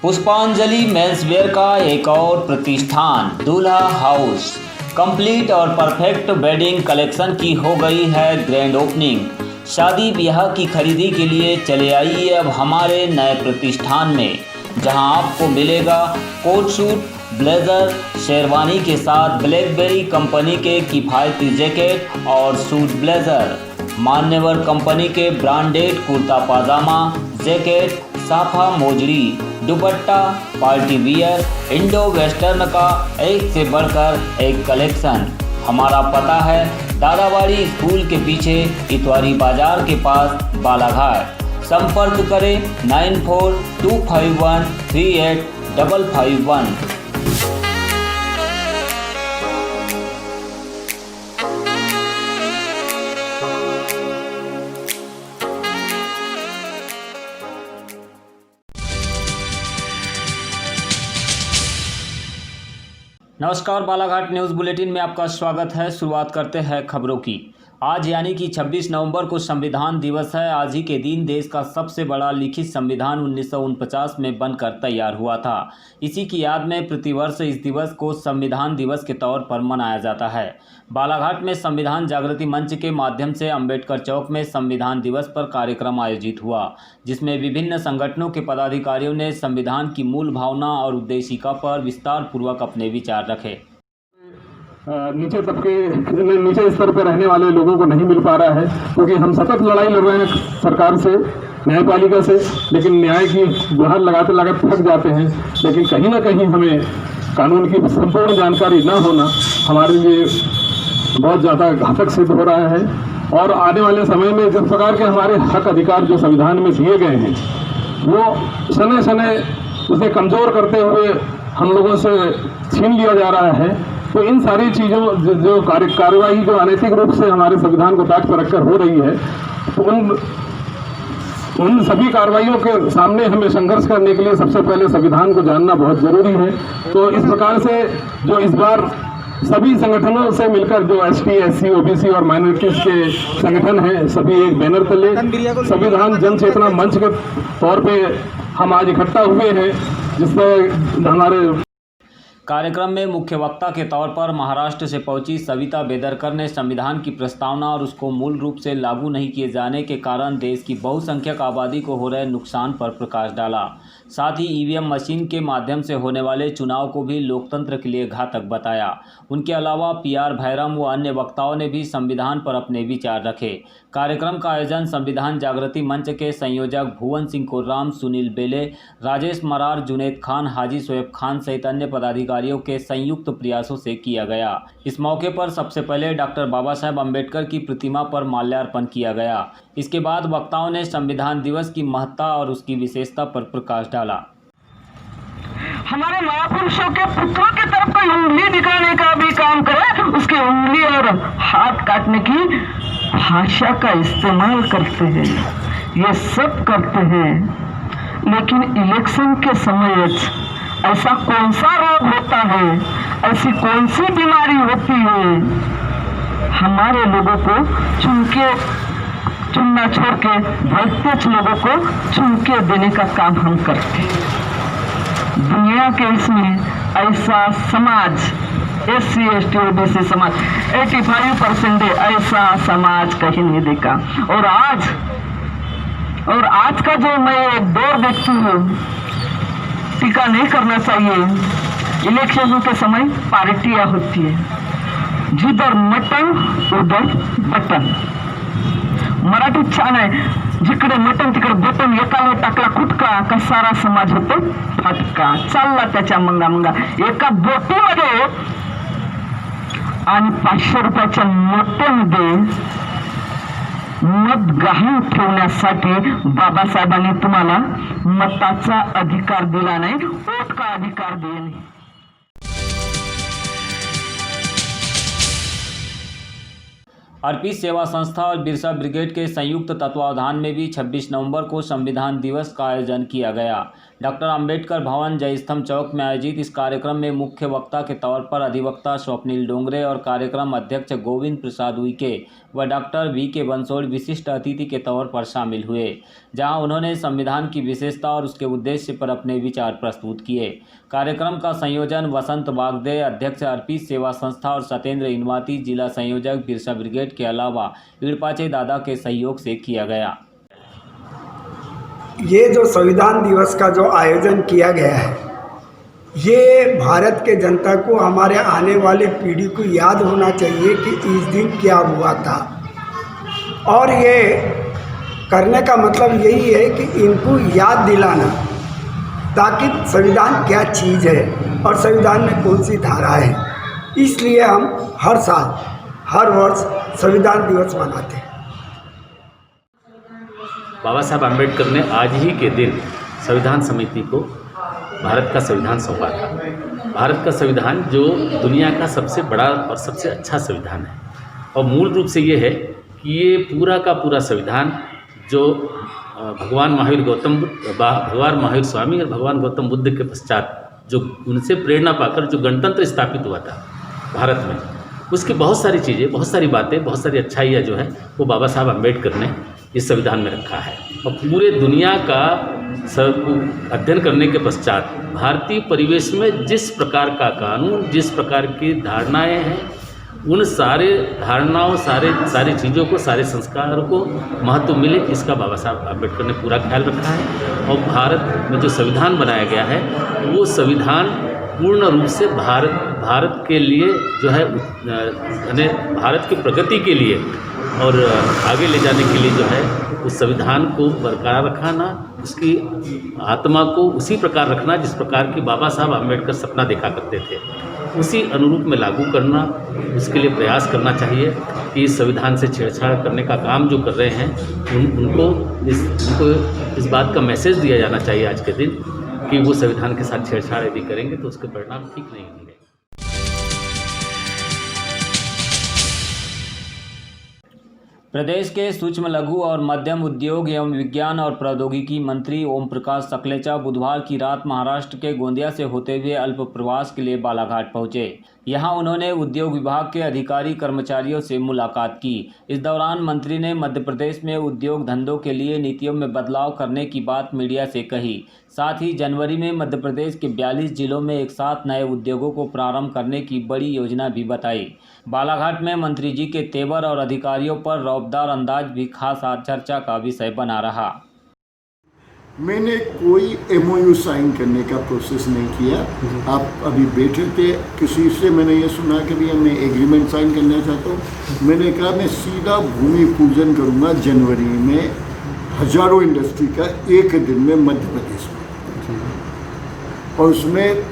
पुष्पांजलि मेंसवेयर का एक और प्रतिष्ठान दूल्हा हाउस कंप्लीट और परफेक्ट वेडिंग कलेक्शन की हो गई है ग्रैंड ओपनिंग। शादी ब्याह की खरीदी के लिए चले आइए अब हमारे नए प्रतिष्ठान में, जहां आपको मिलेगा कोट सूट, ब्लेज़र, शेरवानी के साथ ब्लैकबेरी कंपनी के किफ़ायती जैकेट और सूट ब्लेज़र, मान्यवर कंपनी के branded kurta pajama, jacket, safa mojari, dupatta, party wear, Indo western का एक से बढ़कर एक कलेक्शन। हमारा पता है दादाबाड़ी स्कूल के पीछे इतवारी बाजार के पास बालाघाट। संपर्क करें 9425138551। नमस्कार, बालाघाट न्यूज़ बुलेटिन में आपका स्वागत है। शुरुआत करते हैं खबरों की। आज यानी कि 26 नवंबर को संविधान दिवस है। आज ही के दिन देश का सबसे बड़ा लिखित संविधान 1949 में बनकर तैयार हुआ था। इसी की याद में प्रतिवर्ष इस दिवस को संविधान दिवस के तौर पर मनाया जाता है। बालाघाट में संविधान जागृति मंच के माध्यम से अंबेडकर चौक में संविधान दिवस पर कार्यक्रम आयोजित हुआ, जिसमें विभिन्न संगठनों के पदाधिकारियों ने संविधान की मूल भावना और उद्देशिका पर विस्तार पूर्वक अपने विचार रखे। नीचे स्तर पर रहने वाले लोगों को नहीं मिल पा रहा है, क्योंकि हम सतत लड़ाई लड़ रहे हैं सरकार से, न्यायपालिका से, लेकिन न्याय की गुहार लगाते लगाते थक जाते हैं। लेकिन कहीं ना कहीं हमें कानून की संपूर्ण जानकारी न होना हमारे लिए बहुत ज़्यादा घातक सिद्ध हो रहा है। और आने वाले समय में जिस प्रकार के हमारे हक अधिकार जो संविधान में दिए गए हैं, वो समय समय उसे कमज़ोर करते हुए हम लोगों से छीन लिया जा रहा है। तो इन सारी चीज़ों जो कार्यवाही जो अनैतिक रूप से हमारे संविधान को ताक पर रखकर हो रही है, तो उन सभी कार्रवाइयों के सामने हमें संघर्ष करने के लिए सबसे पहले संविधान को जानना बहुत जरूरी है। तो इस प्रकार से जो इस बार सभी संगठनों से मिलकर जो एसटी, एससी, ओबीसी और माइनॉरिटीज के संगठन हैं, सभी एक बैनर तले संविधान जन चेतना मंच के तौर पे हम आज इकट्ठा हुए हैं, जिससे हमारे कार्यक्रम में मुख्य वक्ता के तौर पर महाराष्ट्र से पहुंची सविता बेदरकर ने संविधान की प्रस्तावना और उसको मूल रूप से लागू नहीं किए जाने के कारण देश की बहुसंख्यक आबादी को हो रहे नुकसान पर प्रकाश डाला। साथ ही ईवीएम मशीन के माध्यम से होने वाले चुनाव को भी लोकतंत्र के लिए घातक बताया। उनके अलावा पीआर भैरम व अन्य वक्ताओं ने भी संविधान पर अपने विचार रखे। कार्यक्रम का आयोजन संविधान जागृति मंच के संयोजक भुवन सिंह कुर्राम, सुनील बेले, राजेश मरार, जुनेद खान, हाजी शोएब खान सहित अन्य पदाधिकारियों के संयुक्त प्रयासों से किया गया। इस मौके पर सबसे पहले डॉक्टर बाबा साहेब अम्बेडकर की प्रतिमा पर माल्यार्पण किया गया। इसके बाद वक्ताओं ने संविधान दिवस की महत्ता और उसकी विशेषता पर प्रकाश डाला। हमारे महापुरुषों के पुत्रों की तरफ कोई उंगली दिखाने का भी काम करे, उसके उंगली और हाथ काटने की भाषा का इस्तेमाल करते हैं, ये सब करते हैं। लेकिन इलेक्शन के समय ऐसा कौन सा रोग होता है, ऐसी कौन सी बीमारी होती है, हमारे लोगों को चुनना छोड़ के भ्रष्ट लोगों को चुन के देने का काम हम करते हैं। दुनिया के इसमें ऐसा समाज, एससी, एसटी, ओबीसी समाज 85% है, ऐसा समाज कहीं नहीं देखा। और आज का जो मैं एक दौर देखती हूँ, टीका नहीं करना चाहिए। इलेक्शन के समय पार्टियां होती है, जिधर मटन उधर बटन। मराठी छान आहे, जिकडे मटन तिकडे बटन, एकाला टाकला कुटका का सारा समाज होतो फटका, चालला त्याच्या मंगा एका बोटीमध्ये आणि 500 रुपयाच्या नोटांमध्ये मत गहाण ठेवण्यासाठी बाबासाहेबांनी तुम्हाला मताचा अधिकार दिला नाही, वोट का अधिकार दिला नाही। अर्पित सेवा संस्था और बिरसा ब्रिगेड के संयुक्त तत्वावधान में भी 26 नवंबर को संविधान दिवस का आयोजन किया गया। डॉक्टर अंबेडकर भवन जयस्तंभ चौक में आयोजित इस कार्यक्रम में मुख्य वक्ता के तौर पर अधिवक्ता स्वप्निल डोंगरे और कार्यक्रम अध्यक्ष गोविंद प्रसाद उइके व डॉक्टर वी.के. बंसोड़ विशिष्ट अतिथि के तौर पर शामिल हुए, जहां उन्होंने संविधान की विशेषता और उसके उद्देश्य पर अपने विचार प्रस्तुत किए। कार्यक्रम का संयोजन वसंत बागदे, अध्यक्ष अर्पित सेवा संस्था और सत्येंद्र इनवाती, जिला संयोजक बिरसा ब्रिगेड के अलावा इड़पाचे दादा के सहयोग से किया गया। ये जो संविधान दिवस का जो आयोजन किया गया है, ये भारत के जनता को, हमारे आने वाले पीढ़ी को याद होना चाहिए कि इस दिन क्या हुआ था। और ये करने का मतलब यही है कि इनको याद दिलाना, ताकि संविधान क्या चीज़ है और संविधान में कौन सी धारा है। इसलिए हम हर साल, हर वर्ष संविधान दिवस मनाते हैं। बाबा साहब आम्बेडकर ने आज ही के दिन संविधान समिति को भारत का संविधान सौंपा था। भारत का संविधान जो दुनिया का सबसे बड़ा और सबसे अच्छा संविधान है, और मूल रूप से ये है कि ये पूरा का पूरा संविधान जो भगवान महावीर स्वामी और भगवान गौतम बुद्ध के पश्चात जो उनसे प्रेरणा पाकर जो गणतंत्र स्थापित हुआ था भारत में, उसकी बहुत सारी चीज़ें, बहुत सारी बातें, बहुत सारी अच्छाइयाँ जो है वो बाबा साहब आम्बेडकर ने इस संविधान में रखा है। और पूरे दुनिया का सब अध्ययन करने के पश्चात भारतीय परिवेश में जिस प्रकार का कानून, जिस प्रकार की धारणाएं हैं, उन सारे धारणाओं, सारी चीज़ों को, सारे संस्कारों को महत्व मिले, इसका बाबा साहब आम्बेडकर ने पूरा ख्याल रखा है। और भारत में जो संविधान बनाया गया है, वो संविधान पूर्ण रूप से भारत के लिए जो है, भारत की प्रगति के लिए और आगे ले जाने के लिए जो है, उस संविधान को बरकरार रखना, उसकी आत्मा को उसी प्रकार रखना जिस प्रकार की बाबा साहब आम्बेडकर सपना देखा करते थे, उसी अनुरूप में लागू करना, उसके लिए प्रयास करना चाहिए कि इस संविधान से छेड़छाड़ करने का काम जो कर रहे हैं, उनको इस बात का मैसेज दिया जाना चाहिए आज के दिन कि वो संविधान के साथ छेड़छाड़ यदि करेंगे तो उसके परिणाम ठीक नहीं होंगे। प्रदेश के सूक्ष्म लघु और मध्यम उद्योग एवं विज्ञान और प्रौद्योगिकी मंत्री ओम प्रकाश सकलेचा बुधवार की रात महाराष्ट्र के गोंदिया से होते हुए अल्प प्रवास के लिए बालाघाट पहुंचे। यहां उन्होंने उद्योग विभाग के अधिकारी कर्मचारियों से मुलाकात की। इस दौरान मंत्री ने मध्य प्रदेश में उद्योग धंधों के लिए नीतियों में बदलाव करने की बात मीडिया से कही। साथ ही जनवरी में मध्य प्रदेश के 42 जिलों में एक साथ नए उद्योगों को प्रारंभ करने की बड़ी योजना भी बताई। बालाघाट में मंत्री जी के तेवर और अधिकारियों पर रौबदार अंदाज भी खास चर्चा का विषय बना रहा। मैंने कोई MOU साइन करने का प्रोसेस नहीं किया। आप अभी बैठे थे, किसी से मैंने ये सुना कि भैया मैं एग्रीमेंट साइन करना चाहता हूँ। मैंने कहा मैं सीधा भूमि पूजन करूँगा जनवरी में, हजारों इंडस्ट्री का एक दिन में मध्य प्रदेश में, और उसमें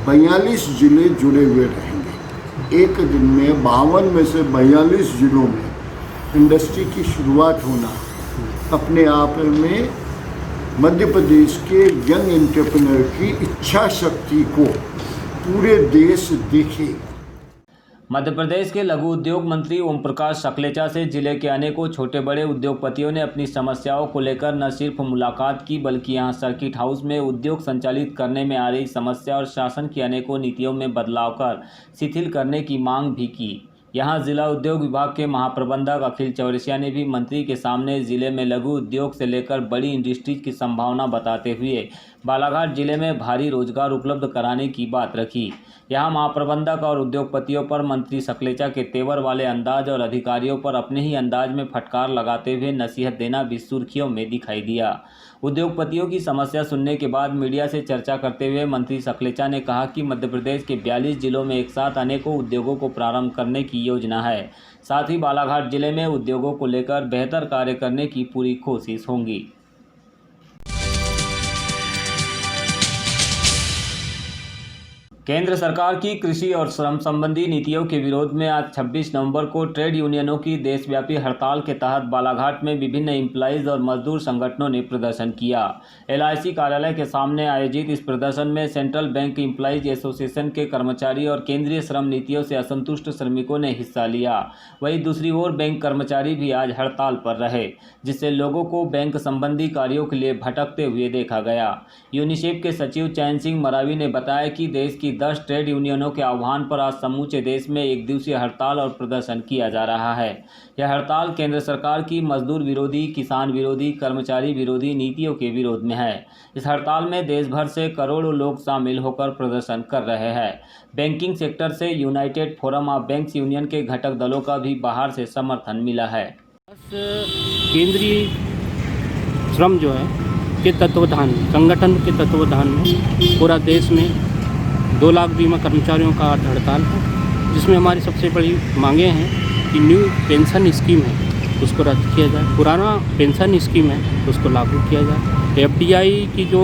42 जिले जुड़े हुए रहेंगे। एक दिन में 52 में से 42 जिलों में इंडस्ट्री की शुरुआत होना अपने आप में मध्य प्रदेश के यंग एंटरप्रेन्योर की इच्छा शक्ति को पूरे देश देखे। मध्य प्रदेश के लघु उद्योग मंत्री ओम प्रकाश सकलेचा से जिले के अनेकों छोटे बड़े उद्योगपतियों ने अपनी समस्याओं को लेकर न सिर्फ मुलाकात की, बल्कि यहां सर्किट हाउस में उद्योग संचालित करने में आ रही समस्या और शासन की अनेकों नीतियों में बदलाव कर शिथिल करने की मांग भी की। यहां जिला उद्योग विभाग के महाप्रबंधक अखिल चौरसिया ने भी मंत्री के सामने जिले में लघु उद्योग से लेकर बड़ी इंडस्ट्रीज की संभावना बताते हुए बालाघाट जिले में भारी रोजगार उपलब्ध कराने की बात रखी। यहां महाप्रबंधक और उद्योगपतियों पर मंत्री सकलेचा के तेवर वाले अंदाज और अधिकारियों पर अपने ही अंदाज में फटकार लगाते हुए नसीहत देना भी सुर्खियों में दिखाई दिया। उद्योगपतियों की समस्या सुनने के बाद मीडिया से चर्चा करते हुए मंत्री सकलेचा ने कहा कि मध्य प्रदेश के 42 जिलों में एक साथ अनेकों उद्योगों को प्रारंभ करने की योजना है। साथ ही बालाघाट जिले में उद्योगों को लेकर बेहतर कार्य करने की पूरी कोशिश होगी। केंद्र सरकार की कृषि और श्रम संबंधी नीतियों के विरोध में आज 26 नवंबर को ट्रेड यूनियनों की देशव्यापी हड़ताल के तहत बालाघाट में विभिन्न एम्प्लॉइज और मजदूर संगठनों ने प्रदर्शन किया। LIC कार्यालय के सामने आयोजित इस प्रदर्शन में सेंट्रल बैंक एम्प्लॉइज एसोसिएशन के कर्मचारी और केंद्रीय श्रम नीतियों से असंतुष्ट श्रमिकों ने हिस्सा लिया। वहीं दूसरी ओर बैंक कर्मचारी भी आज हड़ताल पर रहे, जिससे लोगों को बैंक संबंधी कार्यों के लिए भटकते हुए देखा गया। यूनिसेफ के सचिव चैन सिंह मरावी ने बताया कि देश की 10 ट्रेड यूनियनों के आह्वान पर आज समूचे देश में एक दिवसीय हड़ताल और प्रदर्शन किया जा रहा है। यह हड़ताल केंद्र सरकार की मजदूर विरोधी, किसान विरोधी, कर्मचारी विरोधी नीतियों के विरोध में है। इस हड़ताल में देश भर से करोड़ों लोग शामिल होकर प्रदर्शन कर रहे हैं। बैंकिंग सेक्टर से United forum of banks union के घटक दलों का भी बाहर से समर्थन मिला है। केंद्रीय श्रम जो है के तत्वाधान, संगठन के तत्वाधान में पूरा देश में 2 लाख बीमा कर्मचारियों का आज हड़ताल है, जिसमें हमारी सबसे बड़ी मांगे हैं कि न्यू पेंशन स्कीम है उसको रद्द किया जाए, पुराना पेंशन स्कीम है उसको लागू किया जाए, FDI की जो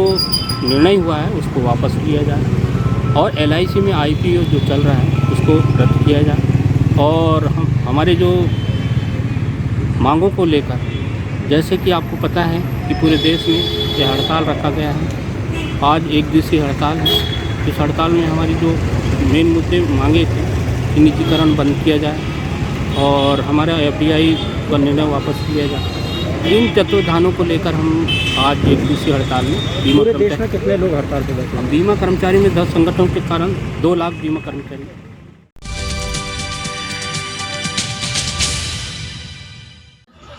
निर्णय हुआ है उसको वापस लिया जाए और LIC में IPO जो चल रहा है उसको रद्द किया जाए। और हमारे जो मांगों को लेकर, जैसे कि आपको पता है कि पूरे देश में यह हड़ताल रखा गया है, आज एक दिवसीय हड़ताल है। इस हड़ताल में हमारी जो मेन मुद्दे मांगे थे कि निजीकरण बंद किया जाए और हमारा FDI का निर्णय वापस लिया जाए, इन तत्वाधानों को लेकर हम आज एक दिवसीय हड़ताल में पूरे देश में कितने लोग हड़ताल पर बैठे हैं? बीमा कर्मचारी में 10 संगठनों के कारण 2 लाख बीमा कर्मचारी।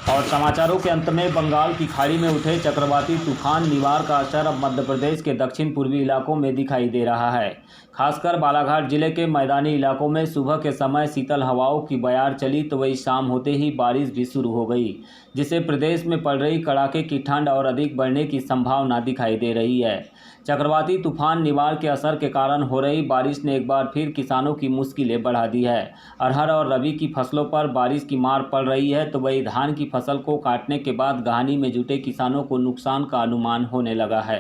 और समाचारों के अंत में बंगाल की खाड़ी में उठे चक्रवाती तूफान निवार का असर अब मध्य प्रदेश के दक्षिण पूर्वी इलाकों में दिखाई दे रहा है। खासकर बालाघाट जिले के मैदानी इलाकों में सुबह के समय शीतल हवाओं की बयार चली तो वही शाम होते ही बारिश भी शुरू हो गई, जिससे प्रदेश में पड़ रही कड़ाके की ठंड और अधिक बढ़ने की संभावना दिखाई दे रही है। चक्रवाती तूफान निवार के असर के कारण हो रही बारिश ने एक बार फिर किसानों की मुश्किलें बढ़ा दी है। अरहर और रबी की फसलों पर बारिश की मार पड़ रही है तो वही धान की फसल को काटने के बाद गहानी में जुटे किसानों को नुकसान का अनुमान होने लगा है।